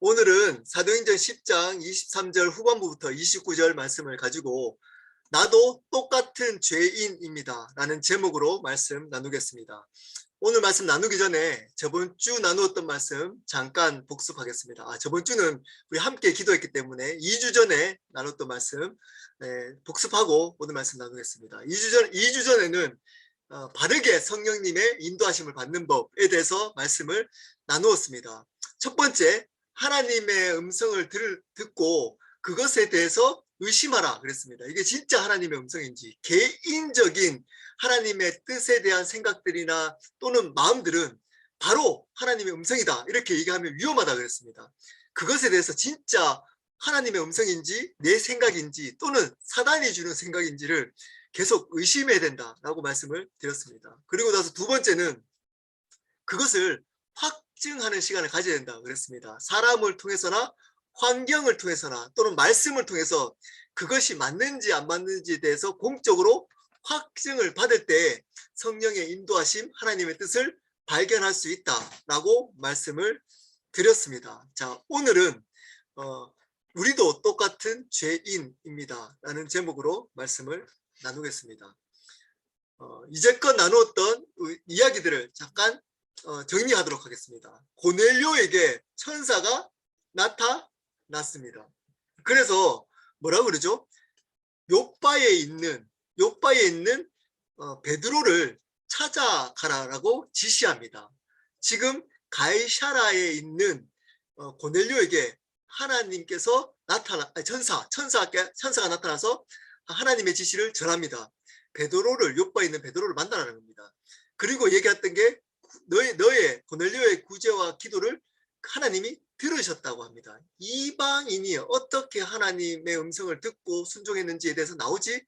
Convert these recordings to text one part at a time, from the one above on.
오늘은 사도행전 10장 23절 후반부부터 29절 말씀을 가지고 나도 똑같은 죄인입니다 라는 제목으로 말씀 나누겠습니다. 오늘 말씀 나누기 전에 저번 주 나누었던 말씀 잠깐 복습하겠습니다. 저번 주는 우리 함께 기도했기 때문에 2주 전에 나눴던 말씀 복습하고 오늘 말씀 나누겠습니다. 2주 전에는 바르게 성령님의 인도하심을 받는 법에 대해서 말씀을 나누었습니다. 첫 번째, 하나님의 음성을 듣고 그것에 대해서 의심하라 그랬습니다. 이게 진짜 하나님의 음성인지, 개인적인 하나님의 뜻에 대한 생각들이나 또는 마음들은 바로 하나님의 음성이다 이렇게 얘기하면 위험하다 그랬습니다. 그것에 대해서 진짜 하나님의 음성인지 내 생각인지 또는 사단이 주는 생각인지를 계속 의심해야 된다라고 말씀을 드렸습니다. 그리고 나서 두 번째는 그것을 확증하는 시간을 가져야 된다 그랬습니다. 사람을 통해서나 환경을 통해서나 또는 말씀을 통해서 그것이 맞는지 안 맞는지에 대해서 공적으로 확증을 받을 때 성령의 인도하심, 하나님의 뜻을 발견할 수 있다라고 말씀을 드렸습니다. 자, 오늘은 우리도 똑같은 죄인입니다 라는 제목으로 말씀을 나누겠습니다. 이제껏 나누었던 이야기들을 잠깐 정리하도록 하겠습니다. 고넬료에게 천사가 나타났습니다. 그래서 뭐라고 그러죠? 요빠에 있는 베드로를 찾아가라라고 지시합니다. 지금 가이사라에 있는 고넬료에게 하나님께서 천사가 나타나서 하나님의 지시를 전합니다. 요빠에 있는 베드로를 만나라는 겁니다. 그리고 얘기했던 게 너의 고넬료의 구제와 기도를 하나님이 들으셨다고 합니다. 이방인이 어떻게 하나님의 음성을 듣고 순종했는지에 대해서 나오지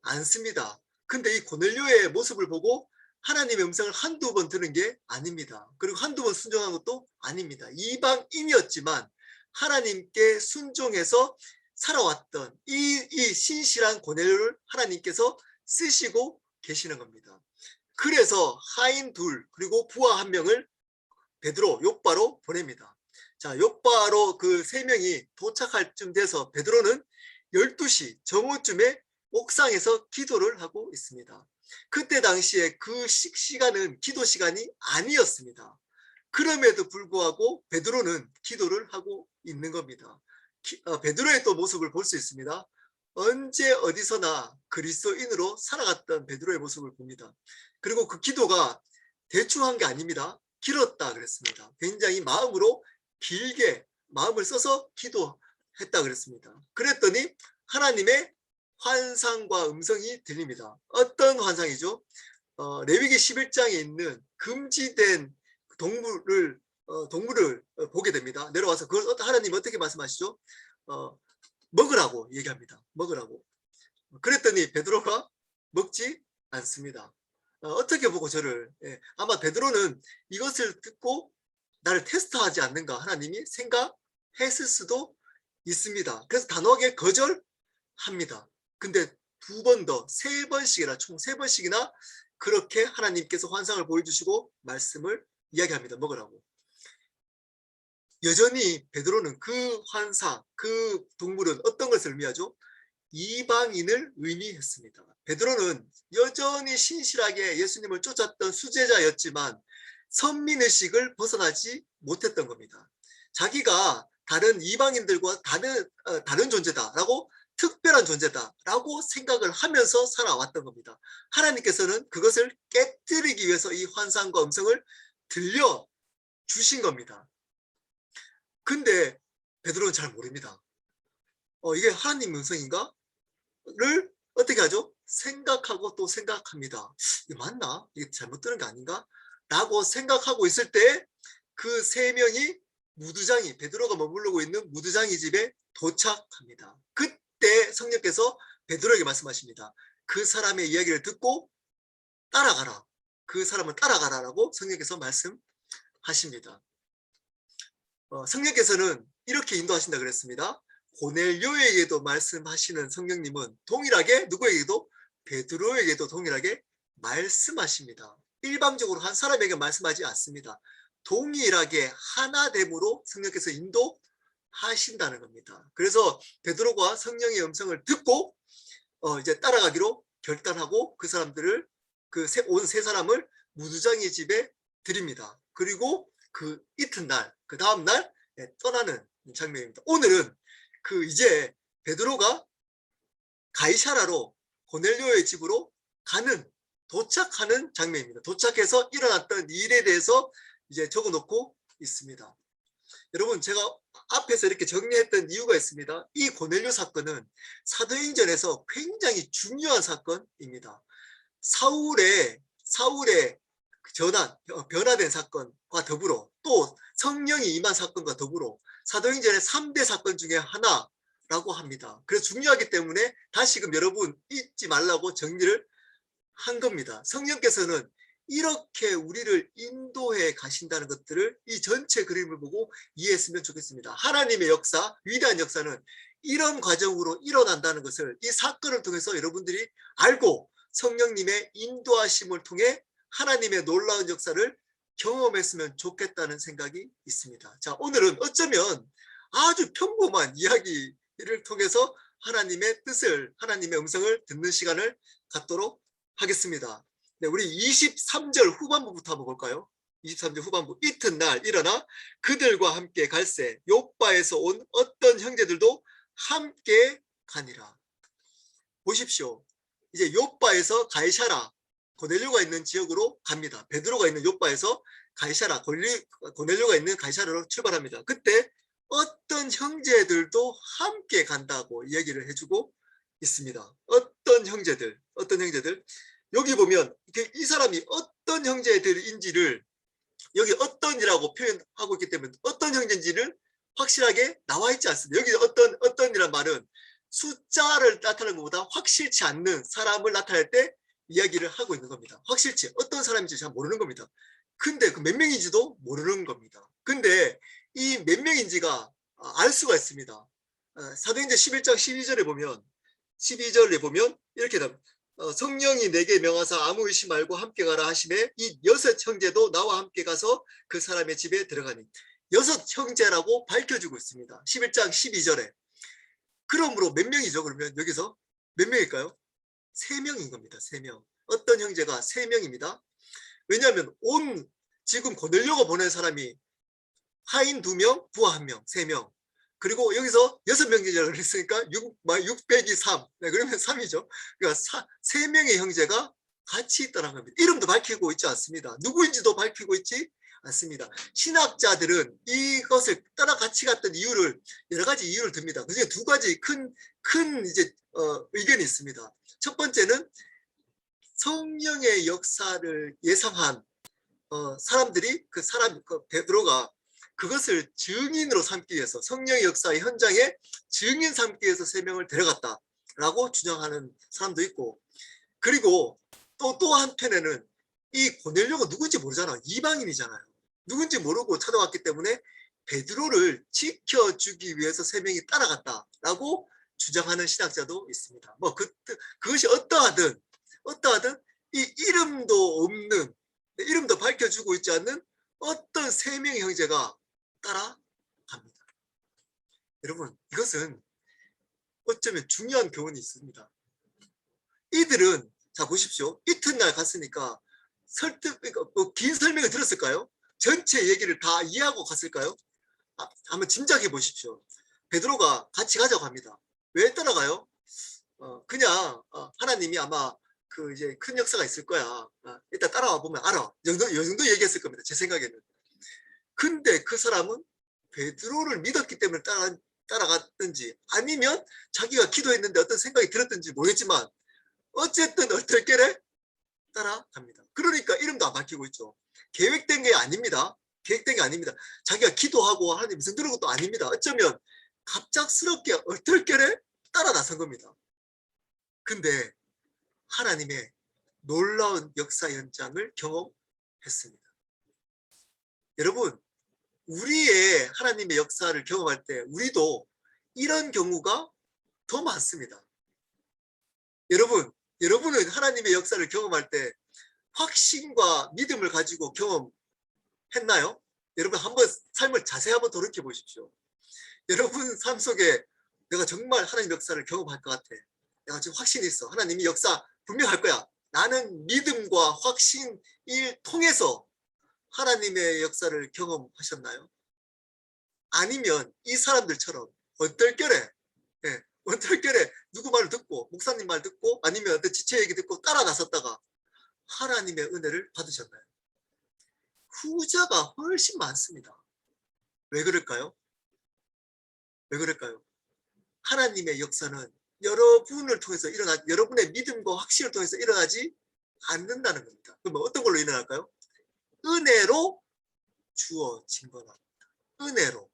않습니다. 근데 이 고넬료의 모습을 보고 하나님의 음성을 한두 번 들은 게 아닙니다. 그리고 한두 번 순종한 것도 아닙니다. 이방인이었지만 하나님께 순종해서 살아왔던 이 신실한 고넬료를 하나님께서 쓰시고 계시는 겁니다. 그래서 하인 둘 그리고 부하 한 명을 요빠로 보냅니다. 자, 요빠로 그 세 명이 도착할 쯤 돼서 베드로는 12시 정오쯤에 옥상에서 기도를 하고 있습니다. 그때 당시에 그 시간은 기도 시간이 아니었습니다. 그럼에도 불구하고 베드로는 기도를 하고 있는 겁니다. 베드로의 또 모습을 볼 수 있습니다. 언제 어디서나 그리스도인으로 살아갔던 베드로의 모습을 봅니다. 그리고 그 기도가 대충 한 게 아닙니다. 길었다 그랬습니다. 굉장히 마음으로 길게 마음을 써서 기도했다 그랬습니다. 그랬더니 하나님의 환상과 음성이 들립니다. 어떤 환상이죠? 레위기 11장에 있는 금지된 동물을 보게 됩니다. 내려와서 그걸 하나님 어떻게 말씀하시죠? 먹으라고 얘기합니다. 먹으라고. 그랬더니 베드로가 먹지 않습니다. 어떻게 보고 저를 아마 베드로는 이것을 듣고 나를 테스트하지 않는가 하나님이 생각했을 수도 있습니다. 그래서 단호하게 거절합니다. 근데 두 번 더, 총 세 번씩이나 그렇게 하나님께서 환상을 보여주시고 말씀을 이야기합니다. 먹으라고. 여전히 베드로는 그 환상, 그 동물은 어떤 것을 의미하죠? 이방인을 의미했습니다. 베드로는 여전히 신실하게 예수님을 쫓았던 수제자였지만 선민의식을 벗어나지 못했던 겁니다. 자기가 다른 이방인들과 다른 존재다라고, 특별한 존재다라고 생각을 하면서 살아왔던 겁니다. 하나님께서는 그것을 깨뜨리기 위해서 이 환상과 음성을 들려주신 겁니다. 근데 베드로는 잘 모릅니다. 이게 하나님 음성인가? 를 어떻게 하죠? 생각하고 또 생각합니다. 이게 맞나? 이게 잘못 들은 게 아닌가? 라고 생각하고 있을 때 그 세 명이 베드로가 머무르고 있는 무두장이 집에 도착합니다. 그때 성령께서 베드로에게 말씀하십니다. 그 사람의 이야기를 듣고 따라가라. 그 사람을 따라가라라고 성령께서 말씀하십니다. 성령께서는 이렇게 인도하신다 그랬습니다. 고넬료에게도 말씀하시는 성령님은 동일하게 누구에게도 베드로에게도 동일하게 말씀하십니다. 일방적으로 한 사람에게 말씀하지 않습니다. 동일하게 하나됨으로 성령께서 하신다는 겁니다. 그래서 베드로가 성령의 음성을 듣고 이제 따라가기로 결단하고 그 사람들을 온 세 사람을 무두장의 집에 드립니다. 그리고 그 이튿날 그 다음 날 떠나는 장면입니다. 오늘은 이제 베드로가 가이사라로 고넬료의 집으로 도착하는 장면입니다. 도착해서 일어났던 일에 대해서 이제 적어놓고 있습니다. 여러분, 제가 앞에서 이렇게 정리했던 이유가 있습니다. 이 고넬료 사건은 사도행전에서 굉장히 중요한 사건입니다. 사울의 변화된 사건과 더불어 또 성령이 임한 사건과 더불어 사도행전의 3대 사건 중에 하나라고 합니다. 그래서 중요하기 때문에 다시금 여러분 잊지 말라고 정리를 한 겁니다. 성령께서는 이렇게 우리를 인도해 가신다는 것들을 이 전체 그림을 보고 이해했으면 좋겠습니다. 하나님의 역사, 위대한 역사는 이런 과정으로 일어난다는 것을 이 사건을 통해서 여러분들이 알고 성령님의 인도하심을 통해 하나님의 놀라운 역사를 경험했으면 좋겠다는 생각이 있습니다. 자, 오늘은 어쩌면 아주 평범한 이야기를 통해서 하나님의 뜻을, 하나님의 음성을 듣는 시간을 갖도록 하겠습니다. 네, 우리 23절 후반부부터 한번 볼까요? 23절 후반부. 이튿날 일어나 그들과 함께 갈새 욥바에서 온 어떤 형제들도 함께 가니라. 보십시오. 이제 욥바에서 가이사라, 고넬료가 있는 지역으로 갑니다. 베드로가 있는 욥바에서 가이사라, 고넬료가 있는 가이사라로 출발합니다. 그때 어떤 형제들도 함께 간다고 얘기를 해주고 있습니다. 어떤 형제들. 여기 보면 이 사람이 어떤 형제들인지를 여기 어떤이라고 표현하고 있기 때문에 어떤 형제인지를 확실하게 나와 있지 않습니다. 여기 어떤이란 말은 숫자를 나타내는 것보다 확실치 않는 사람을 나타낼 때 이야기를 하고 있는 겁니다. 확실치 어떤 사람인지 잘 모르는 겁니다. 근데 그 몇 명인지도 모르는 겁니다. 근데 이 몇 명인지가 알 수가 있습니다. 사도행전 11장 12절에 보면 이렇게 나옵니다. 성령이 내게 명하사 아무 의심 말고 함께 가라 하심에 이 6 형제도 나와 함께 가서 그 사람의 집에 들어가니 6 형제라고 밝혀주고 있습니다. 11장 12절에. 그러므로 몇 명이죠? 그러면 여기서 몇 명일까요? 3명인 겁니다. 3명. 어떤 형제가 3명입니다. 왜냐하면 지금 고넬료가 보낸 사람이 하인 2명, 부하 1명, 3명. 그리고 여기서 6명이라고 그랬으니까 6 빼기 3. 네, 그러면 3이죠. 그러니까 3명의 형제가 같이 있다는 겁니다. 이름도 밝히고 있지 않습니다. 누구인지도 밝히고 있지 않습니다. 신학자들은 이것을 따라 같이 갔던 이유를 여러 가지 이유를 듭니다. 그중에 2가지 큰 이제 의견이 있습니다. 첫 번째는 성령의 역사를 예상한 사람들이 베드로가 그것을 증인으로 삼기 위해서 성령의 역사의 현장에 증인 삼기 위해서 3명을 데려갔다라고 주장하는 사람도 있고, 그리고 또 한편에는 이 고넬료가 누군지 모르잖아. 이방인이잖아요. 누군지 모르고 찾아왔기 때문에 베드로를 지켜주기 위해서 3명이 따라갔다라고 주장하는 신학자도 있습니다. 그것이 어떠하든 이 이름도 밝혀주고 있지 않는 어떤 3명의 형제가 따라갑니다. 여러분, 이것은 어쩌면 중요한 교훈이 있습니다. 이들은 자 보십시오. 이튿날 갔으니까 긴 설명을 들었을까요? 전체 얘기를 다 이해하고 갔을까요? 한번 짐작해 보십시오. 베드로가 같이 가자고 합니다. 왜 따라가요? 그냥 하나님이 아마 이제 큰 역사가 있을 거야. 일단 따라와 보면 알아. 이 정도 얘기했을 겁니다. 제 생각에는. 근데 그 사람은 베드로를 믿었기 때문에 따라갔든지 아니면 자기가 기도했는데 어떤 생각이 들었든지 모르겠지만 어쨌든 얼떨결에 따라갑니다. 그러니까 이름도 안 밝히고 있죠. 계획된 게 아닙니다. 자기가 기도하고 하나님 음성 들은 것도 아닙니다. 어쩌면 갑작스럽게 얼떨결에 따라 나선 겁니다. 근데 하나님의 놀라운 역사 현장을 경험했습니다. 여러분, 우리의 하나님의 역사를 경험할 때 우리도 이런 경우가 더 많습니다. 여러분은 하나님의 역사를 경험할 때 확신과 믿음을 가지고 경험했나요? 여러분 한번 삶을 자세히 한번 돌이켜 보십시오. 여러분 삶 속에 내가 정말 하나님 역사를 경험할 것 같아. 내가 지금 확신이 있어. 하나님이 역사 분명할 거야. 나는 믿음과 확신을 통해서 하나님의 역사를 경험하셨나요? 아니면 이 사람들처럼 얼떨결에, 예, 얼떨결에 누구 말을 듣고 목사님 말 듣고 아니면 어떤 지체 얘기 듣고 따라 나섰다가 하나님의 은혜를 받으셨나요? 후자가 훨씬 많습니다. 왜 그럴까요? 왜 그럴까요? 하나님의 역사는 여러분을 통해서 여러분의 믿음과 확신을 통해서 일어나지 않는다는 겁니다. 그러면 어떤 걸로 일어날까요? 은혜로 주어진 거랍니다. 은혜로.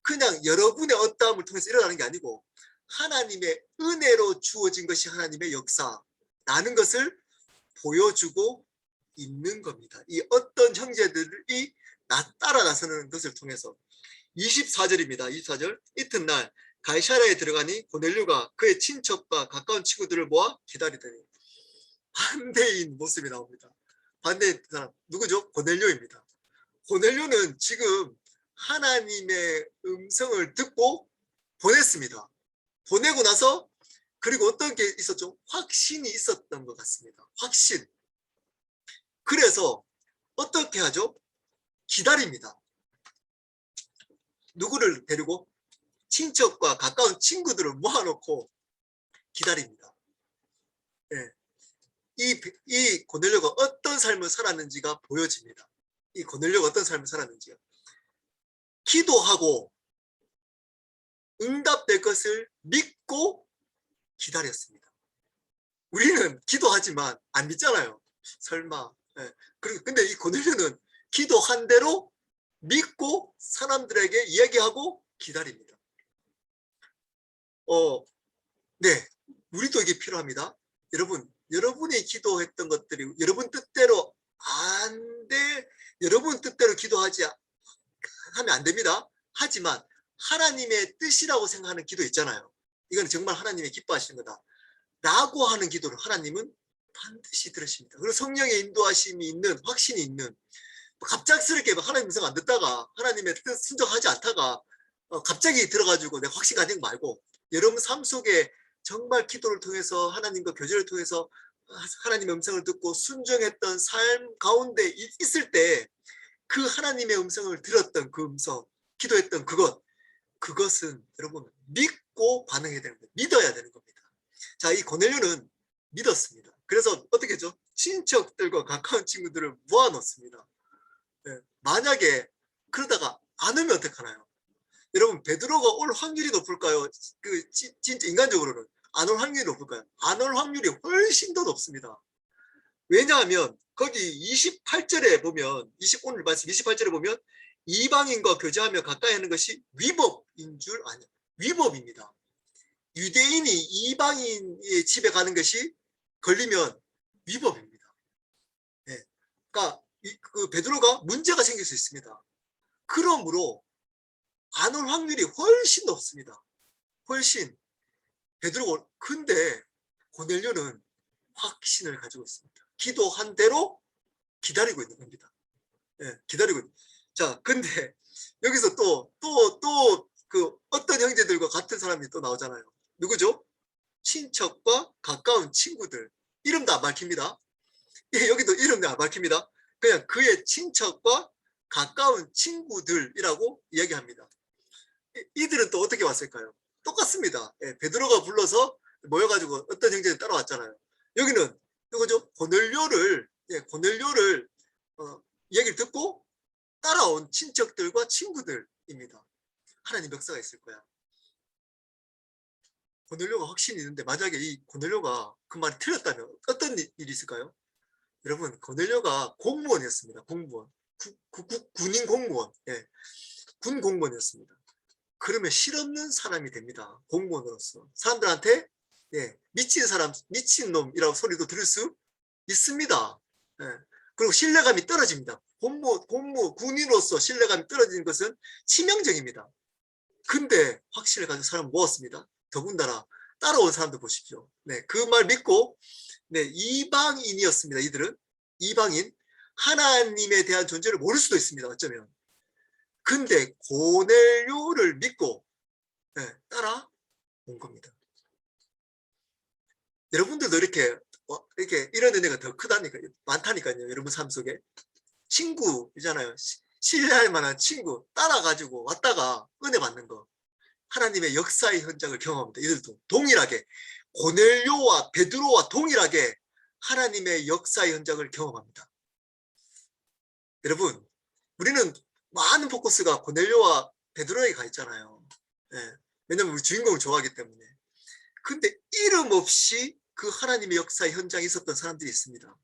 그냥 여러분의 어떠함을 통해서 일어나는 게 아니고 하나님의 은혜로 주어진 것이 하나님의 역사라는 것을 보여주고 있는 겁니다. 이 어떤 형제들이 따라 나서는 것을 통해서 24절입니다. 24절. 이튿날 가이사랴에 들어가니 고넬료가 그의 친척과 가까운 친구들을 모아 기다리더니 반대인 모습이 나옵니다. 반대인 사람 누구죠? 고넬료입니다. 고넬료는 지금 하나님의 음성을 듣고 보냈습니다. 보내고 나서 그리고 어떤 게 있었죠? 확신이 있었던 것 같습니다. 확신. 그래서 어떻게 하죠? 기다립니다. 누구를 데리고? 친척과 가까운 친구들을 모아놓고 기다립니다. 네. 이 고넬료가 어떤 삶을 살았는지가 보여집니다. 이 고넬료가 어떤 삶을 살았는지요. 기도하고 응답될 것을 믿고 기다렸습니다. 우리는 기도하지만 안 믿잖아요. 설마. 네. 근데 이 고넬료는 기도한 대로 믿고 사람들에게 이야기하고 기다립니다. 네, 우리도 이게 필요합니다. 여러분이 기도했던 것들이 여러분 뜻대로 안 돼, 여러분 뜻대로 기도하지 하면 안 됩니다. 하지만 하나님의 뜻이라고 생각하는 기도 있잖아요. 이건 정말 하나님이 기뻐하시는 거다. 라고 하는 기도를 하나님은 반드시 들으십니다. 그리고 성령의 인도하심이 있는, 확신이 있는, 갑작스럽게 하나님 음성 안 듣다가 하나님의 뜻 순종하지 않다가 갑자기 들어가지고 내가 확신 가진 거 말고 여러분 삶 속에 정말 기도를 통해서 하나님과 교제를 통해서 하나님의 음성을 듣고 순종했던 삶 가운데 있을 때 그 하나님의 음성을 들었던 그 음성, 기도했던 그것은 여러분 믿고 반응해야 되는 거예요. 믿어야 되는 겁니다. 자, 이 고넬료는 믿었습니다. 그래서 어떻게 했죠? 친척들과 가까운 친구들을 모아놓습니다. 네, 만약에 그러다가 안 오면 어떡하나요? 여러분 베드로가 올 확률이 높을까요? 진짜 인간적으로는 안 올 확률이 높을까요? 안 올 확률이 훨씬 더 높습니다. 왜냐하면 거기 28절에 보면 오늘 말씀 28절에 보면 이방인과 교제하며 가까이 하는 것이 위법인 줄 아냐. 위법입니다. 유대인이 이방인의 집에 가는 것이 걸리면 위법입니다. 네. 그러니까 그 베드로가 문제가 생길 수 있습니다. 그러므로 안 올 확률이 훨씬 높습니다. 훨씬. 베드로가 근데 고넬료는 확신을 가지고 있습니다. 기도한 대로 기다리고 있는 겁니다. 네, 기다리고 있는. 자, 근데 여기서 또 그 어떤 형제들과 같은 사람이 또 나오잖아요. 누구죠? 친척과 가까운 친구들. 이름도 안 밝힙니다. 여기도 이름도 안 밝힙니다. 그냥 그의 친척과 가까운 친구들이라고 이야기합니다. 이들은 또 어떻게 왔을까요? 똑같습니다. 예, 베드로가 불러서 모여가지고 어떤 형제들 따라왔잖아요. 여기는 누구죠? 고넬료를 얘기를 듣고 따라온 친척들과 친구들입니다. 하나님 역사가 있을 거야. 고넬료가 확신이 있는데 만약에 이 고넬료가 그 말이 틀렸다면 어떤 일이 있을까요? 여러분 고넬료가 공무원이었습니다. 공무원. 군인 공무원. 예, 군 공무원이었습니다. 그러면 실없는 사람이 됩니다. 공무원으로서. 사람들한테 예, 미친 사람, 미친놈이라고 소리도 들을 수 있습니다. 예, 그리고 신뢰감이 떨어집니다. 군인으로서 신뢰감이 떨어지는 것은 치명적입니다. 근데 확신을 가진 사람을 모았습니다. 더군다나 따라온 사람들 보십시오. 네, 그 말 믿고 네, 이방인이었습니다. 이들은 이방인. 하나님에 대한 존재를 모를 수도 있습니다. 어쩌면. 근데 고넬료를 믿고 따라온 겁니다. 여러분들도 이렇게 이런 은혜가 더 크다니까, 많다니까요. 여러분 삶 속에 친구잖아요. 신뢰할 만한 친구 따라가지고 왔다가 은혜 받는 거, 하나님의 역사의 현장을 경험합니다. 이들도 동일하게, 고넬료와 베드로와 동일하게 하나님의 역사의 현장을 경험합니다. 여러분, 우리는 많은 포커스가 고넬료와 베드로에게 가 있잖아요. 왜냐면 우리 주인공을 좋아하기 때문에. 근데 이름 없이 그 하나님의 역사의 현장에 있었던 사람들이 있습니다.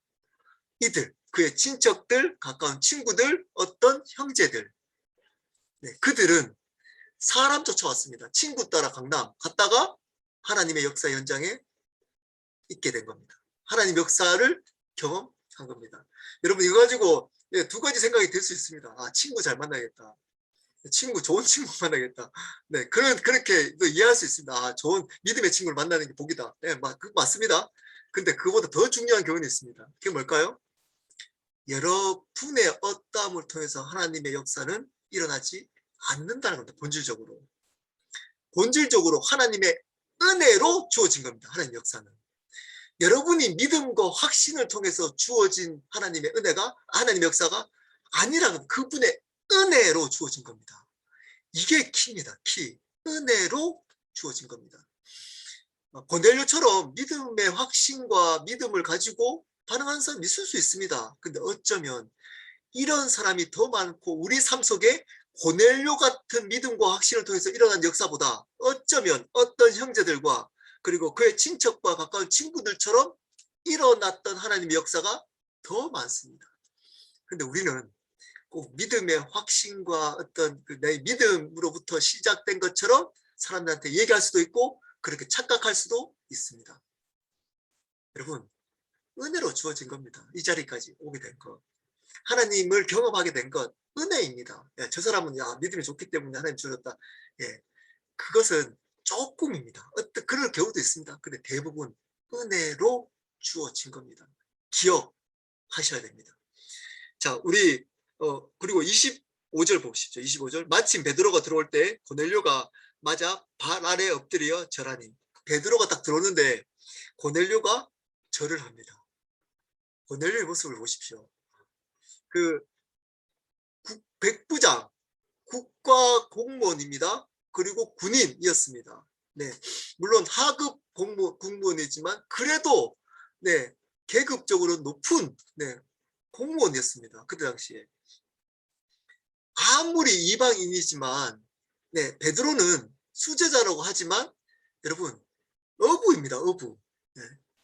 이들, 그의 친척들, 가까운 친구들, 어떤 형제들, 그들은 사람 쫓아왔습니다. 친구 따라 강남 갔다가 하나님의 역사 현장에 있게 된 겁니다. 하나님 역사를 경험한 겁니다. 여러분, 이거 가지고 두 가지 생각이 들 수 있습니다. 아, 친구 잘 만나겠다. 좋은 친구 만나겠다. 그렇게 이해할 수 있습니다. 아, 좋은 믿음의 친구를 만나는 게 복이다. 맞습니다. 근데 그보다 더 중요한 교훈이 있습니다. 그게 뭘까요? 여러분의 어떠함을 통해서 하나님의 역사는 일어나지 않는다는 겁니다. 본질적으로 하나님의 은혜로 주어진 겁니다. 하나님 역사는. 여러분이 믿음과 확신을 통해서 주어진 하나님의 은혜가, 하나님의 역사가 아니라 그분의 은혜로 주어진 겁니다. 이게 키입니다. 키. 은혜로 주어진 겁니다. 고넬료처럼 믿음의 확신과 믿음을 가지고 반응하는 사람이 있을 수 있습니다. 근데 어쩌면 이런 사람이 더 많고 우리 삶 속에 고넬료 같은 믿음과 확신을 통해서 일어난 역사보다 어쩌면 어떤 형제들과 그리고 그의 친척과 가까운 친구들처럼 일어났던 하나님의 역사가 더 많습니다. 근데 우리는 꼭 믿음의 확신과 어떤 내 믿음으로부터 시작된 것처럼 사람들한테 얘기할 수도 있고 그렇게 착각할 수도 있습니다. 여러분, 은혜로 주어진 겁니다. 이 자리까지 오게 된 것, 하나님을 경험하게 된 것, 은혜입니다. 저 사람은 믿음이 좋기 때문에 하나님 주셨다. 그것은 조금입니다. 그럴 경우도 있습니다. 근데 대부분 은혜로 주어진 겁니다. 기억하셔야 됩니다. 자, 우리 그리고 25절 보시죠. 25절. 마침 베드로가 들어올 때 고넬료가 맞아 발 아래 엎드려 절하니. 베드로가 딱 들어오는데 고넬료가 절을 합니다. 고넬료의 모습을 보십시오. 그 백부장, 국가 공무원입니다. 그리고 군인이었습니다. 물론 하급 공무원이지만 그래도 계급적으로 높은 공무원이었습니다. 그때 당시에. 아무리 이방인이지만 베드로는 수제자라고 하지만 여러분, 어부입니다. 어부.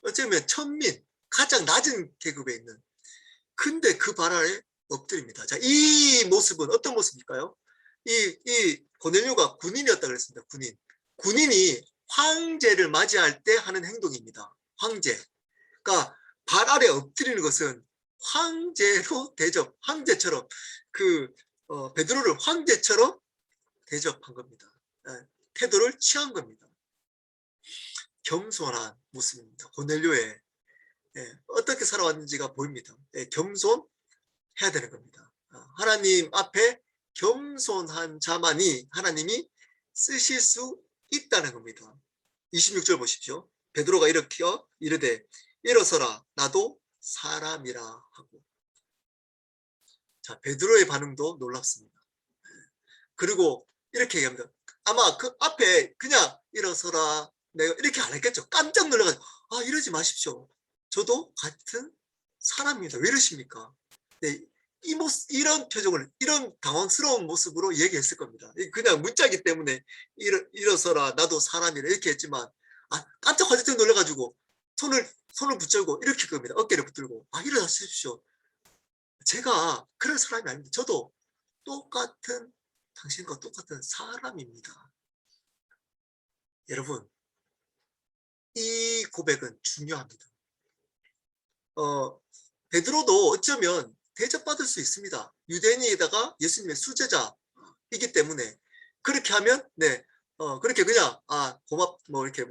어쩌면 천민, 가장 낮은 계급에 있는. 근데 그 발 아래 엎드립니다. 자, 이 모습은 어떤 모습일까요? 이 고넬료가 군인이었다 그랬습니다. 군인이 황제를 맞이할 때 하는 행동입니다. 황제. 그러니까 발 아래 엎드리는 것은 황제로 황제처럼 베드로를 황제처럼 대접한 겁니다. 태도를 취한 겁니다. 겸손한 모습입니다. 고넬료의 어떻게 살아왔는지가 보입니다. 겸손해야 되는 겁니다. 하나님 앞에 겸손한 자만이 하나님이 쓰실 수 있다는 겁니다. 26절 보십시오. 베드로가 일으켜 이르되 일어서라 나도 사람이라 하고. 자, 베드로의 반응도 놀랍습니다. 그리고 이렇게 얘기합니다. 아마 그 앞에 그냥 일어서라 내가 이렇게 안 했겠죠. 깜짝 놀라가지고 이러지 마십시오. 저도 같은 사람입니다. 왜 이러십니까? 이런 표정을, 이런 당황스러운 모습으로 얘기했을 겁니다. 그냥 문자기 때문에 일어서라 나도 사람이라 이렇게 했지만 깜짝 화들짝 놀라가지고 손을 붙잡고 이렇게 겁니다. 어깨를 붙들고 일어나십시오. 제가 그런 사람이 아닙니다. 저도 당신과 똑같은 사람입니다. 여러분, 이 고백은 중요합니다. 베드로도 어쩌면 대접받을 수 있습니다. 유대인에다가 예수님의 수제자이기 때문에 그렇게 하면 그렇게 그냥 이렇게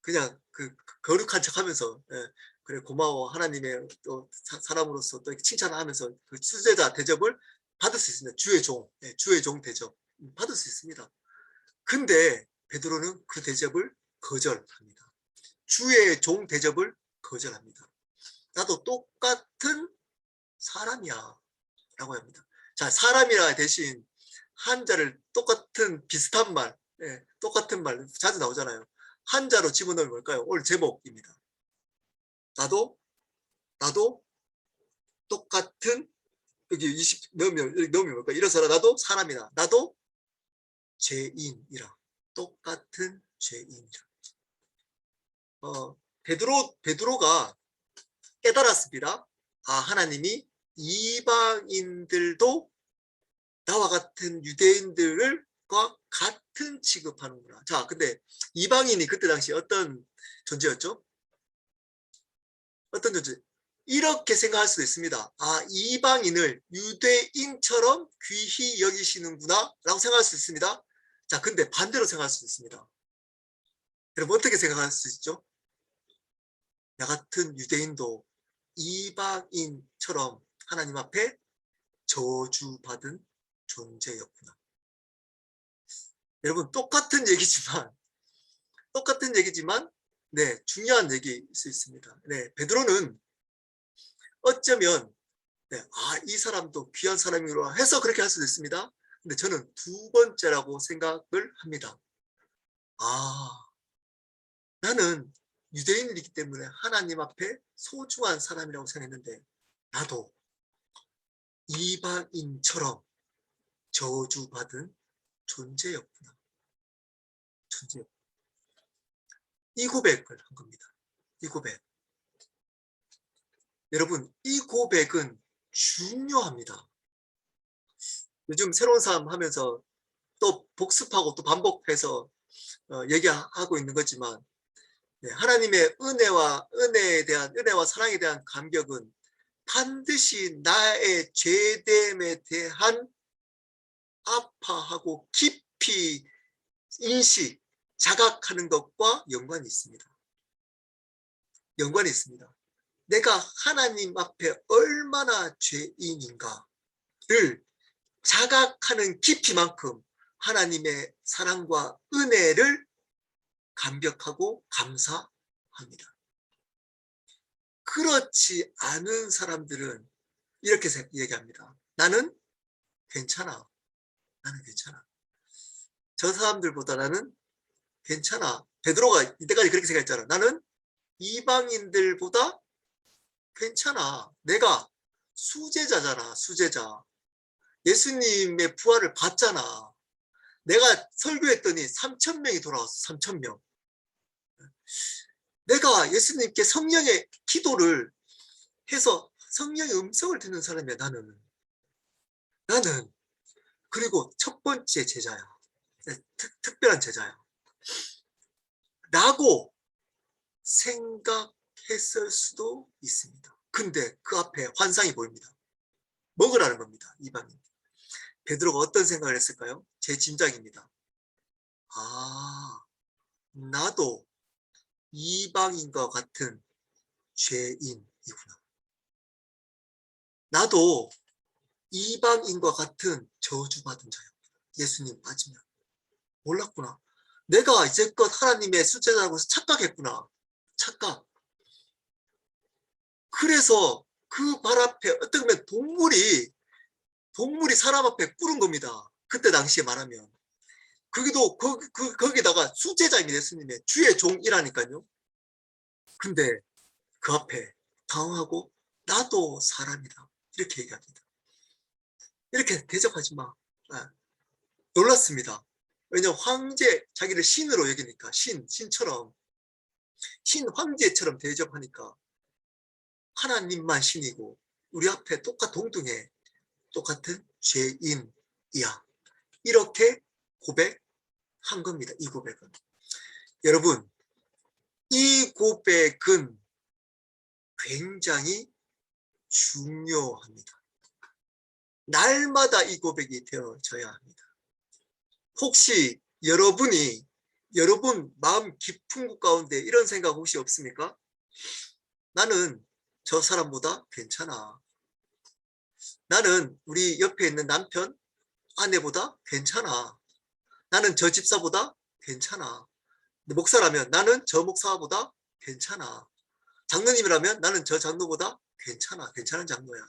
그냥 거룩한 척하면서 그래 고마워 하나님의 또 사람으로서 또 칭찬하면서 그 수제자 대접을 받을 수 있습니다. 주의 종, 주의 종 대접 받을 수 있습니다. 근데 베드로는 그 대접을 거절합니다. 주의 종 대접을 거절합니다. 나도 똑같은 사람이야 라고 합니다. 자, 사람이라 대신 한자를 똑같은 비슷한 말, 똑같은 말 자주 나오잖아요. 한자로 집어넣으면 뭘까요? 오늘 제목입니다. 나도 똑같은, 여기 20 넣으면 뭘까요? 이래서 나도 사람이라, 나도 죄인이라, 똑같은 죄인이라. 베드로가 깨달았습니다. 아, 하나님이 이방인들도 나와 같은 유대인들과 같은 취급하는구나. 자, 근데 이방인이 그때 당시 어떤 존재였죠? 어떤 존재? 이렇게 생각할 수도 있습니다. 아, 이방인을 유대인처럼 귀히 여기시는구나 라고 생각할 수 있습니다. 자, 근데 반대로 생각할 수도 있습니다. 여러분 어떻게 생각할 수 있죠? 나 같은 유대인도 이방인처럼 하나님 앞에 저주받은 존재였구나. 여러분 똑같은 얘기지만 네, 중요한 얘기일 수 있습니다. 네, 베드로는 어쩌면 네, 아, 이 사람도 귀한 사람이구나 해서 그렇게 할 수도 있습니다. 근데 저는 두 번째라고 생각을 합니다. 아, 나는 유대인이기 때문에 하나님 앞에 소중한 사람이라고 생각했는데 나도 이방인처럼 저주받은 존재였구나. 이 고백을 한 겁니다. 이 고백. 여러분, 이 고백은 중요합니다. 요즘 새로운 삶 하면서 또 복습하고 또 반복해서 얘기하고 있는 거지만 네, 하나님의 은혜와 사랑에 대한 감격은 반드시 나의 죄됨에 대한 아파하고 깊이 인식, 자각하는 것과 연관이 있습니다. 연관이 있습니다. 내가 하나님 앞에 얼마나 죄인인가를 자각하는 깊이만큼 하나님의 사랑과 은혜를 감격하고 감사합니다. 그렇지 않은 사람들은 이렇게 얘기합니다. 나는 괜찮아. 나는 괜찮아. 저 사람들보다 나는 괜찮아. 베드로가 이때까지 그렇게 생각했잖아. 나는 이방인들보다 괜찮아. 내가 수제자잖아. 수제자. 예수님의 부활을 봤잖아. 내가 설교했더니 3,000명이 돌아왔어. 3,000명. 내가 예수님께 성령의 기도를 해서 성령의 음성을 듣는 사람이야. 나는 그리고 첫 번째 제자야. 특별한 제자야. 라고 생각했을 수도 있습니다. 근데 그 앞에 환상이 보입니다. 먹으라는 겁니다. 이방인. 베드로가 어떤 생각을 했을까요? 제 짐작입니다. 아, 나도 이방인과 같은 죄인이구나. 나도 이방인과 같은 저주받은 자였구나. 예수님 빠지면. 몰랐구나. 내가 이제껏 하나님의 수제자라고 착각했구나. 착각. 그래서 그 발 앞에 어떻게 보면 동물이 사람 앞에 꿇은 겁니다. 그때 당시에 말하면. 거기다가 수제자입니다. 예수님의 주의 종이라니까요. 근데 그 앞에 당황하고 나도 사람이다. 이렇게 얘기합니다. 이렇게 대접하지 마. 놀랐습니다. 왜냐하면 자기를 신으로 여기니까 신처럼 황제처럼 대접하니까 하나님만 신이고 우리 앞에 동등해. 똑같은 죄인이야. 이렇게 고백한 겁니다. 이 고백은. 여러분, 이 고백은 굉장히 중요합니다. 날마다 이 고백이 되어져야 합니다. 혹시 여러분 마음 깊은 곳 가운데 이런 생각 혹시 없습니까? 나는 저 사람보다 괜찮아. 나는 우리 옆에 있는 남편, 아내보다 괜찮아. 나는 저 집사보다 괜찮아. 목사라면 나는 저 목사보다 괜찮아. 장로님이라면 나는 저 장로보다 괜찮아. 괜찮은 장로야.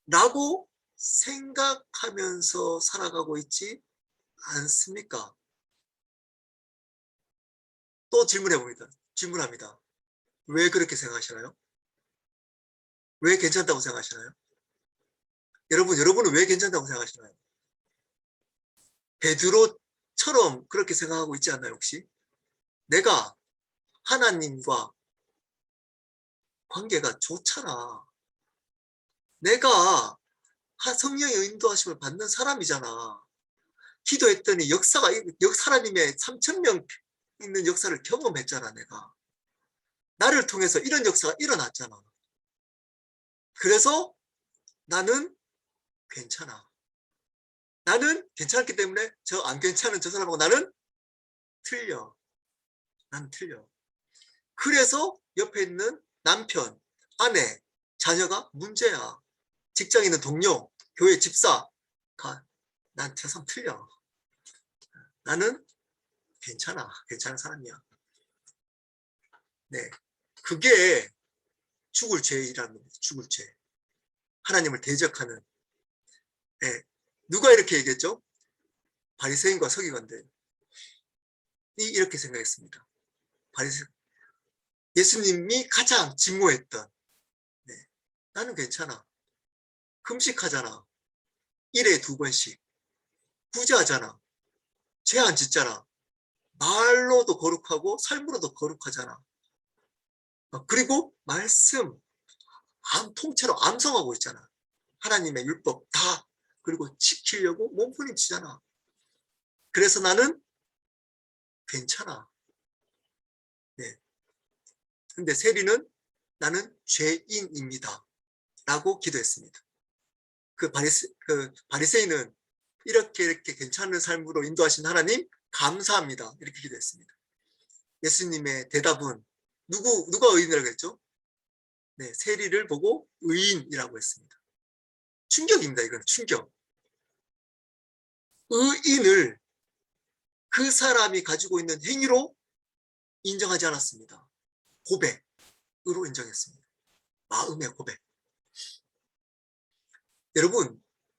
라고 생각하면서 살아가고 있지 않습니까? 또 질문합니다. 왜 그렇게 생각하시나요? 왜 괜찮다고 생각하시나요? 여러분은 왜 괜찮다고 생각하시나요? 베드로처럼 그렇게 생각하고 있지 않나요, 혹시? 내가 하나님과 관계가 좋잖아. 내가 성령의 인도하심을 받는 사람이잖아. 기도했더니 하나님의 3천 명 있는 역사를 경험했잖아, 내가. 나를 통해서 이런 역사가 일어났잖아. 그래서 나는 괜찮아. 나는 괜찮기 때문에 저 안 괜찮은 저 사람하고 나는 틀려. 난 틀려. 그래서 옆에 있는 남편, 아내, 자녀가 문제야. 직장에 있는 동료, 교회 집사가 난 저 사람 틀려. 나는 괜찮아. 괜찮은 사람이야. 네. 그게 죽을 죄이라는 겁니다. 죽을 죄. 하나님을 대적하는. 네. 누가 이렇게 얘기했죠? 바리새인과 서기관들이 이렇게 생각했습니다. 예수님이 가장 증오했던, 네. 나는 괜찮아. 금식하잖아. 1회 2번씩. 부자하잖아. 죄 안 짓잖아. 말로도 거룩하고 삶으로도 거룩하잖아. 그리고 말씀 통째로 암송하고 있잖아. 하나님의 율법 다 그리고 지키려고 몸부림치잖아. 그래서 나는 괜찮아. 네. 근데 세리는 나는 죄인입니다. 라고 기도했습니다. 그 바리새인은 이렇게 괜찮은 삶으로 인도하신 하나님 감사합니다. 이렇게 기도했습니다. 예수님의 대답은 누가 의인이라고 했죠? 네, 세리를 보고 의인이라고 했습니다. 충격입니다. 이건 충격. 의인을 그 사람이 가지고 있는 행위로 인정하지 않았습니다. 고백으로 인정했습니다. 마음의 고백.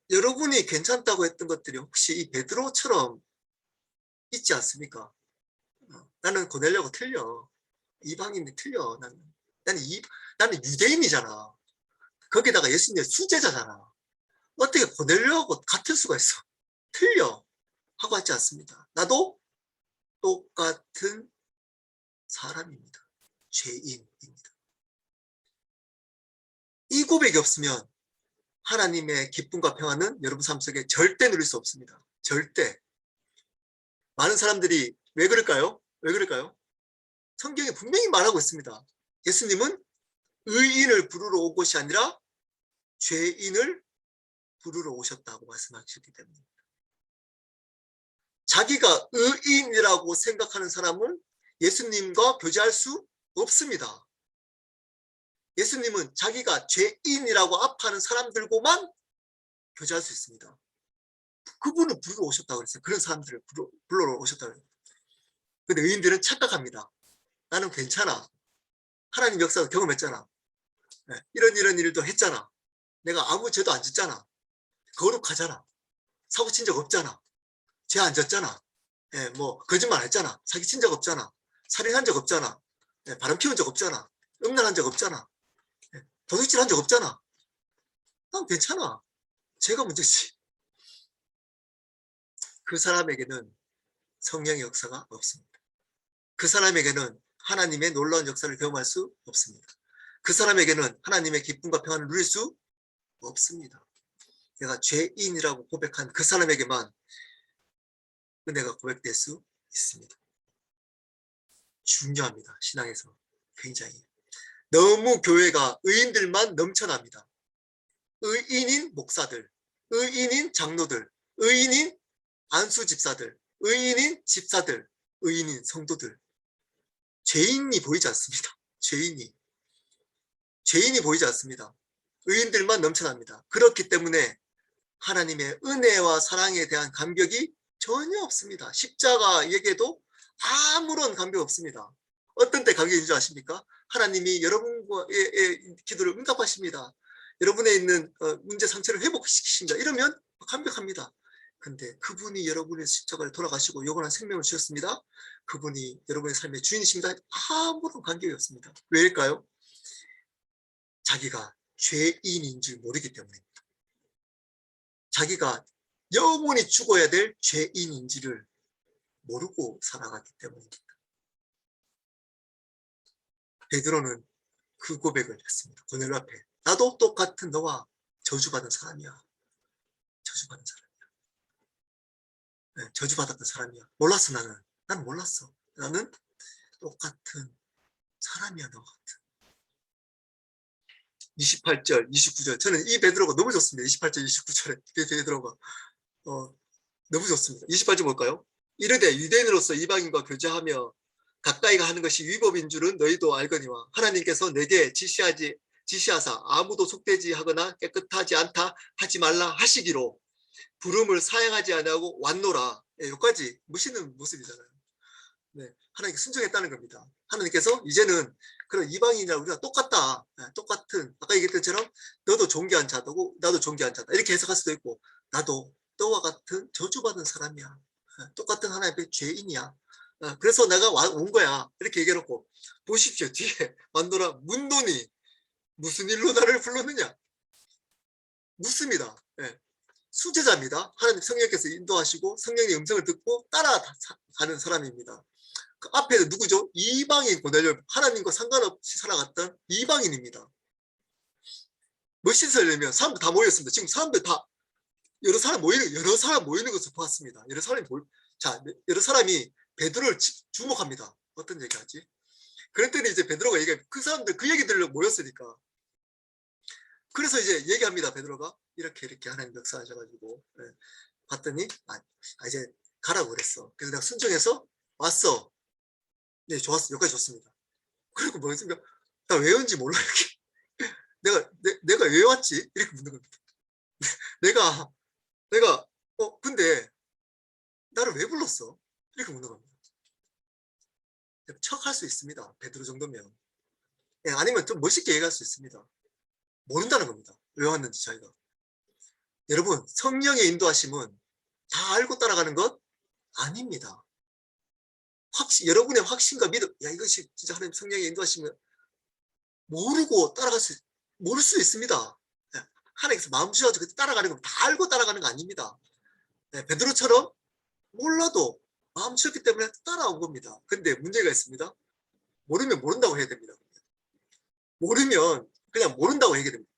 여러분이 괜찮다고 했던 것들이 혹시 이 베드로처럼 있지 않습니까? 나는 고넬료하고 틀려. 이방인이 틀려. 나는 유대인이잖아. 거기다가 예수님의 수제자잖아. 어떻게 고넬료하고 같을 수가 있어? 틀려. 하고 하지 않습니다. 나도 똑같은 사람입니다. 죄인입니다. 이 고백이 없으면 하나님의 기쁨과 평안은 여러분 삶 속에 절대 누릴 수 없습니다. 절대. 많은 사람들이 왜 그럴까요? 왜 그럴까요? 성경에 분명히 말하고 있습니다. 예수님은 의인을 부르러 온 것이 아니라 죄인을 부르러 오셨다고 말씀하셨기 때문입니다. 자기가 의인이라고 생각하는 사람은 예수님과 교제할 수 없습니다. 예수님은 자기가 죄인이라고 압하는 사람들과만 교제할 수 있습니다. 그분을 부르러 오셨다고 그랬어요. 그런 사람들을 불러 오셨다고 그랬어요. 근데 의인들은 착각합니다. 나는 괜찮아. 하나님 역사도 경험했잖아. 이런 일도 했잖아. 내가 아무 죄도 안 짓잖아. 거룩하잖아. 사고 친 적 없잖아. 죄 안 졌잖아. 거짓말 했잖아. 사기 친 적 없잖아. 살인한 적 없잖아. 바람 피운 적 없잖아. 음란한 적 없잖아. 도둑질 한 적 없잖아. 난 괜찮아. 죄가 문제지. 그 사람에게는 성령의 역사가 없습니다. 그 사람에게는 하나님의 놀라운 역사를 경험할 수 없습니다. 그 사람에게는 하나님의 기쁨과 평안을 누릴 수 없습니다. 내가 죄인이라고 고백한 그 사람에게만 은혜가 고백될 수 있습니다. 중요합니다. 신앙에서 굉장히. 너무 교회가 의인들만 넘쳐납니다. 의인인 목사들, 의인인 장로들, 의인인 안수 집사들, 의인인 집사들, 의인인 성도들. 죄인이 보이지 않습니다. 죄인이 보이지 않습니다. 의인들만 넘쳐납니다. 그렇기 때문에 하나님의 은혜와 사랑에 대한 감격이 전혀 없습니다. 십자가에게도 아무런 감격 없습니다. 어떤 때 감격인 줄 아십니까? 하나님이 여러분의 기도를 응답하십니다. 여러분에 있는 문제 상처를 회복시키십니다. 이러면 감격합니다. 근데 그분이 여러분의 십자가를 돌아가시고 영원한 생명을 주셨습니다. 그분이 여러분의 삶의 주인이십니다. 아무런 감격이 없습니다. 왜일까요? 자기가 죄인인 줄 모르기 때문입니다. 자기가 영원히 죽어야 될 죄인인지를 모르고 살아갔기 때문입니다. 베드로는 그 고백을 했습니다. 고넬료 앞에. 나도 똑같은 너와 저주받은 사람이야. 저주받은 사람이야. 네, 저주받았던 사람이야. 몰랐어 나는. 난 몰랐어. 나는 똑같은 사람이야 너와 같은. 28절, 29절. 저는 이 베드로가 너무 좋습니다. 28절, 29절에 베드로가 너무 좋습니다. 28절 볼까요? 이르되 유대인으로서 이방인과 교제하며 가까이가 하는 것이 위법인 줄은 너희도 알거니와 하나님께서 내게 지시하사 아무도 속되지 하거나 깨끗하지 않다 하지 말라 하시기로 부름을 사양하지 아니하고 왔노라. 네, 여기까지 무시는 모습이잖아요. 네, 하나님께 순종했다는 겁니다. 하나님께서 이제는 그런 이방인이랑 우리가 똑같다. 네, 똑같은 아까 얘기했던 것처럼 너도 존귀한 자고 나도 존귀한 자다. 이렇게 해석할 수도 있고 나도 너와 같은 저주받은 사람이야. 네, 똑같은 하나님의 죄인이야. 그래서 내가 온 거야. 이렇게 얘기해놓고 보십시오. 뒤에 만도라 문도니 무슨 일로 나를 불렀느냐. 묻습니다. 네. 수제자입니다. 하나님 성령께서 인도하시고 성령의 음성을 듣고 따라가는 사람입니다. 그 앞에 누구죠? 이방인 고넬료, 하나님과 상관없이 살아갔던 이방인입니다. 몇 시설이면 사람들 다 모였습니다. 지금 사람들 다 여러 사람 모이는 것을 보았습니다. 여러 사람이 베드로를 주목합니다. 어떤 얘기하지? 그랬더니 이제 베드로가 얘기해. 그 사람들 그 얘기 들으려고 모였으니까. 그래서 이제 얘기합니다. 베드로가 이렇게 하나님 역사하셔가지고 네. 봤더니 이제 가라고 그랬어. 그래서 내가 순종해서 왔어. 네, 좋았어. 여기까지 좋습니다. 그리고 뭐 했습니까? 나 왜 온지 몰라 이렇게. 내가 왜 왔지? 이렇게 묻는 겁니다. 내가 근데 나를 왜 불렀어? 이렇게 묻는 겁니다. 척할 수 있습니다. 베드로 정도면. 예, 아니면 좀 멋있게 얘기할 수 있습니다. 모른다는 겁니다. 왜 왔는지 자기가. 여러분 성령의 인도하심은 다 알고 따라가는 것 아닙니다. 여러분의 확신과 믿음, 이것이 진짜 하나님 성령의 인도하심을 모를 수 있습니다. 하나님께서 마음 주셔가지고 따라가는 건 다 알고 따라가는 거 아닙니다. 베드로처럼 몰라도 마음 주셨기 때문에 따라온 겁니다. 근데 문제가 있습니다. 모르면 모른다고 해야 됩니다. 모르면 그냥 모른다고 얘기해야 됩니다.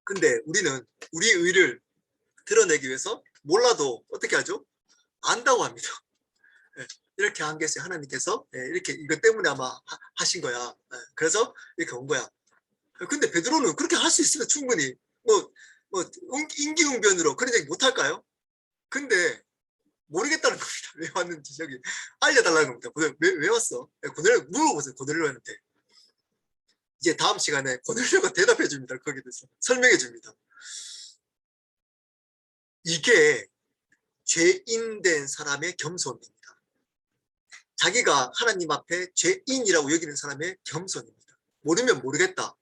근데 우리는 우리의 의를 드러내기 위해서 몰라도 어떻게 하죠? 안다고 합니다. 이렇게 한 것이 하나님께서 이렇게 이것 때문에 아마 하신 거야. 그래서 이렇게 온 거야. 근데 베드로는 그렇게 할 수 있으면 충분히 뭐 임기응변으로 그런 얘기 못 할까요? 근데 모르겠다는 겁니다. 왜 왔는지 저기 알려달라는 겁니다. 왜 왔어? 고넬료 물어보세요. 고넬료한테. 이제 다음 시간에 고넬료가 대답해 줍니다. 거기에 대해서 설명해 줍니다. 이게 죄인된 사람의 겸손입니다. 자기가 하나님 앞에 죄인이라고 여기는 사람의 겸손입니다. 모르면 모르겠다.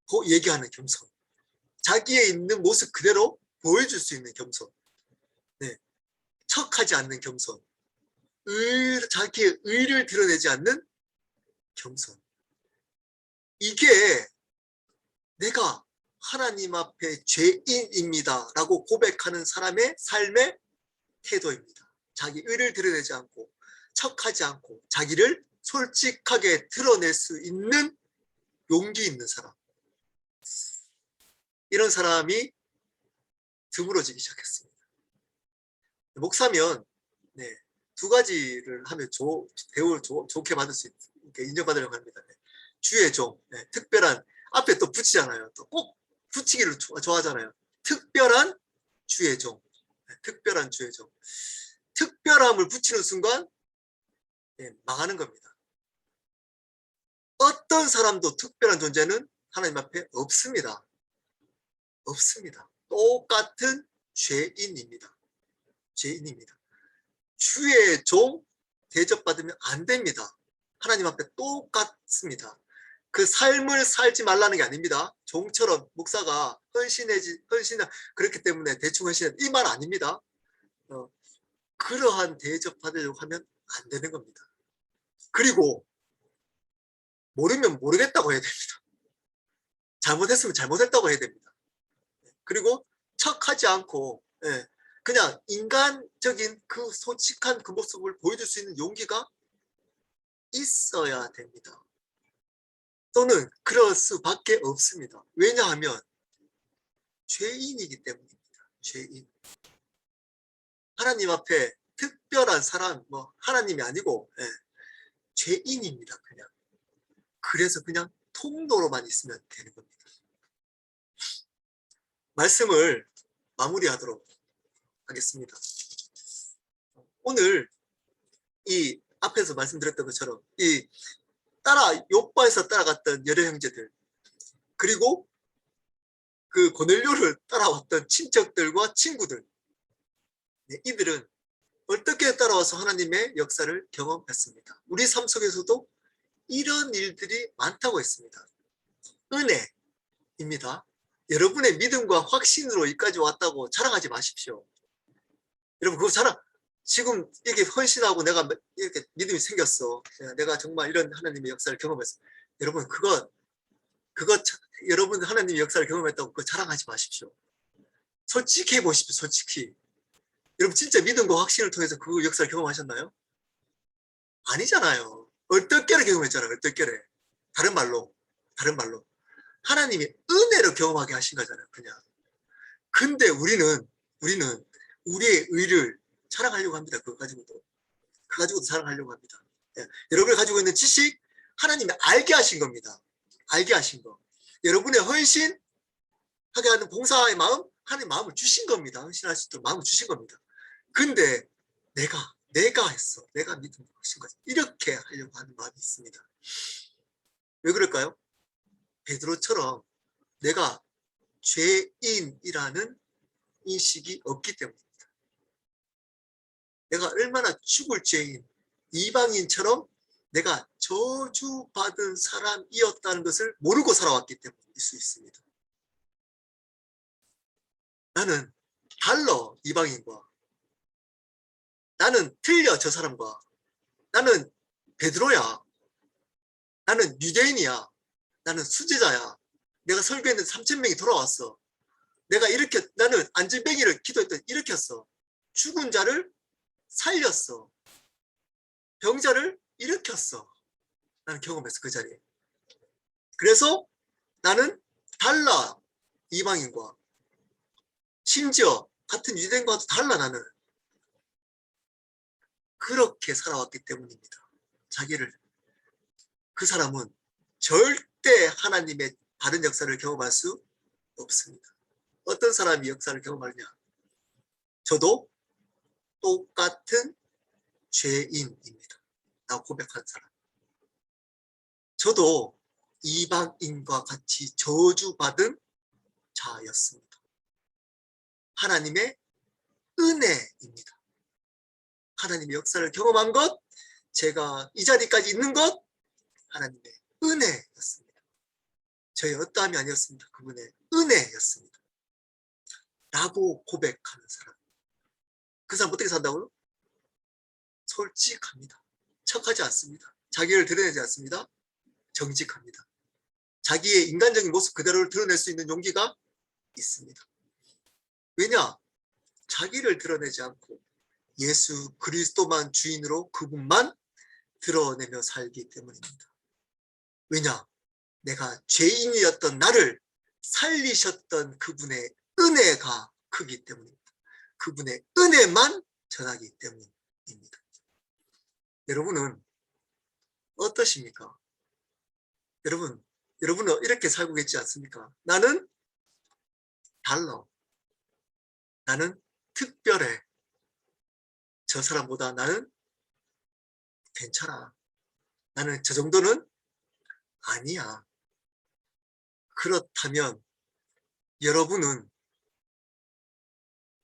그 얘기하는 겸손. 자기의 있는 모습 그대로 보여줄 수 있는 겸손. 네. 척하지 않는 겸손. 자기의 의를 드러내지 않는 겸손. 이게 내가 하나님 앞에 죄인입니다 라고 고백하는 사람의 삶의 태도입니다. 자기 의를 드러내지 않고 척하지 않고 자기를 솔직하게 드러낼 수 있는 용기 있는 사람. 이런 사람이 드물어지기 시작했습니다. 목사면 두 가지를 하면 대우를 좋게 받을 수 있게 인정받으려고 합니다. 주의 종, 특별한 앞에 또 붙이잖아요. 또 꼭 붙이기를 좋아하잖아요. 특별한 주의 종, 특별한 주의 종. 특별함을 붙이는 순간 망하는 겁니다. 어떤 사람도 특별한 존재는 하나님 앞에 없습니다. 없습니다. 똑같은 죄인입니다. 죄인입니다. 주의 종 대접받으면 안 됩니다. 하나님 앞에 똑같습니다. 그 삶을 살지 말라는 게 아닙니다. 종처럼 목사가 그렇기 때문에 대충 헌신해 이 말 아닙니다. 그러한 대접받으려고 하면 안 되는 겁니다. 그리고 모르면 모르겠다고 해야 됩니다. 잘못했으면 잘못했다고 해야 됩니다. 그리고 척하지 않고 그냥 인간적인 그 솔직한 그 모습을 보여줄 수 있는 용기가 있어야 됩니다. 또는 그럴 수밖에 없습니다. 왜냐하면 죄인이기 때문입니다. 죄인. 하나님 앞에 특별한 사람, 하나님이 아니고 죄인입니다. 그냥. 그래서 그냥 통로로만 있으면 되는 겁니다. 말씀을 마무리하도록 하겠습니다. 오늘 이 앞에서 말씀드렸던 것처럼 이 욥바에서 따라갔던 여러 형제들, 그리고 그 고넬료를 따라왔던 친척들과 친구들, 이들은 어떻게 따라와서 하나님의 역사를 경험했습니다. 우리 삶 속에서도 이런 일들이 많다고 했습니다. 은혜입니다. 여러분의 믿음과 확신으로 여기까지 왔다고 자랑하지 마십시오. 여러분 그거 지금 이렇게 헌신하고 내가 이렇게 믿음이 생겼어. 내가 정말 이런 하나님의 역사를 경험했어. 여러분 그거 여러분 하나님의 역사를 경험했다고 그거 자랑하지 마십시오. 솔직히 해보십시오. 솔직히. 여러분 진짜 믿음과 확신을 통해서 그 역사를 경험하셨나요? 아니잖아요. 얼떨결에 경험했잖아요. 얼떨결에. 다른 말로 하나님이 은혜로 경험하게 하신 거잖아요. 그냥. 근데 우리는 우리의 의를 자랑하려고 합니다. 그거 가지고도 자랑하려고 합니다. 여러분이 가지고 있는 지식, 하나님이 알게 하신 겁니다. 알게 하신 거. 여러분의 헌신하게 하는 봉사의 마음, 하나님 마음을 주신 겁니다. 헌신할 수 있도록 마음을 주신 겁니다. 근데 내가 했어. 내가 믿음을 하신 거지. 이렇게 하려고 하는 마음이 있습니다. 왜 그럴까요? 베드로처럼 내가 죄인이라는 인식이 없기 때문입니다. 내가 얼마나 죽을 죄인, 이방인처럼 내가 저주받은 사람이었다는 것을 모르고 살아왔기 때문일 수 있습니다. 나는 달라, 이방인과. 나는 틀려, 저 사람과. 나는 베드로야. 나는 유대인이야. 나는 수제자야. 내가 설교했는데 3,000명이 돌아왔어. 나는 안진뱅이를 기도했더니 일으켰어. 죽은 자를 살렸어. 병자를 일으켰어. 나는 경험했어, 그 자리에. 그래서 나는 달라, 이방인과. 심지어 같은 유대인과도 달라, 나는. 그렇게 살아왔기 때문입니다. 그 사람은 절대 하나님의 다른 역사를 경험할 수 없습니다. 어떤 사람이 역사를 경험하느냐? 저도 똑같은 죄인입니다. 라고 고백한 사람. 저도 이방인과 같이 저주받은 자였습니다. 하나님의 은혜입니다. 하나님의 역사를 경험한 것, 제가 이 자리까지 있는 것, 하나님의 은혜였습니다. 저의 어떠함이 아니었습니다. 그분의 은혜였습니다. 라고 고백하는 사람. 그 사람 어떻게 산다고요? 솔직합니다. 척하지 않습니다. 자기를 드러내지 않습니다. 정직합니다. 자기의 인간적인 모습 그대로를 드러낼 수 있는 용기가 있습니다. 왜냐? 자기를 드러내지 않고 예수 그리스도만 주인으로 그분만 드러내며 살기 때문입니다. 왜냐? 내가 죄인이었던 나를 살리셨던 그분의 은혜가 크기 때문입니다. 그분의 은혜만 전하기 때문입니다. 여러분은 어떠십니까? 여러분은 이렇게 살고 계시지 않습니까? 나는 달라. 나는 특별해. 저 사람보다 나는 괜찮아. 나는 저 정도는 아니야. 그렇다면 여러분은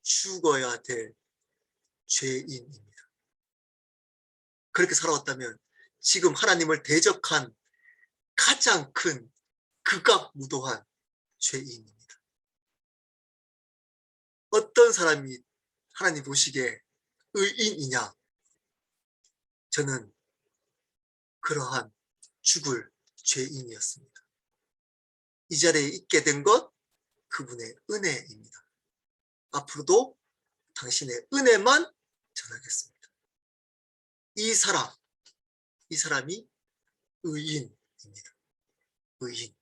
죽어야 될 죄인입니다. 그렇게 살아왔다면 지금 하나님을 대적한 가장 큰 극악무도한 죄인입니다. 어떤 사람이 하나님 보시기에 의인이냐? 저는 그러한 죽을 죄인이었습니다. 이 자리에 있게 된 것 그분의 은혜입니다. 앞으로도 당신의 은혜만 전하겠습니다. 이 사람이 의인입니다. 의인.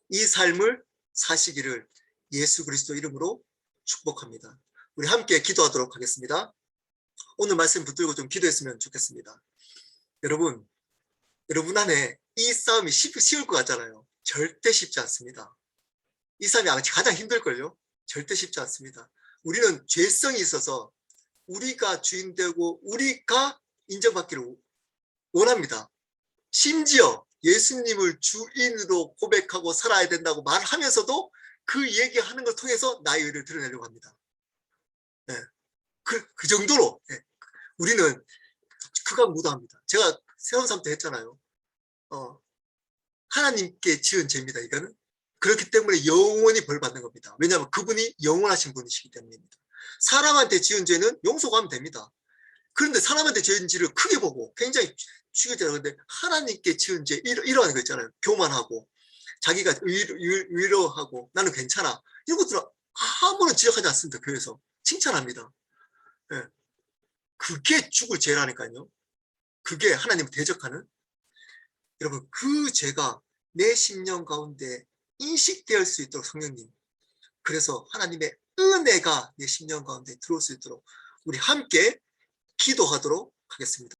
이 삶을 사시기를 예수 그리스도 이름으로 축복합니다. 우리 함께 기도하도록 하겠습니다. 오늘 말씀 붙들고 좀 기도했으면 좋겠습니다. 여러분 안에 이 싸움이 쉬울 것 같잖아요. 절대 쉽지 않습니다. 이 싸움이 아마 가장 힘들걸요. 절대 쉽지 않습니다. 우리는 죄성이 있어서 우리가 주인되고 우리가 인정받기를 원합니다. 심지어 예수님을 주인으로 고백하고 살아야 된다고 말하면서도 그 얘기하는 걸 통해서 나의 의를 드러내려고 합니다. 네. 그 정도로 우리는 극악무도합니다. 제가 새로운 삶 때 했잖아요. 하나님께 지은 죄입니다. 이거는. 그렇기 때문에 영원히 벌 받는 겁니다. 왜냐하면 그분이 영원하신 분이시기 때문입니다. 사람한테 지은 죄는 용서가 하면 됩니다. 그런데 사람한테 지은 죄를 크게 보고 굉장히 죽이잖아요. 근데 하나님께 지은 죄 이러한 거 있잖아요. 교만하고 자기가 위로하고 나는 괜찮아. 이런 것들은 아무런 지적하지 않습니다. 교회에서 칭찬합니다. 네. 그게 죽을 죄라니까요. 그게 하나님을 대적하는. 여러분 그 죄가 내 심령 가운데 인식될 수 있도록 성령님, 그래서 하나님의 은혜가 내 심령 가운데 들어올 수 있도록 우리 함께 기도하도록 하겠습니다.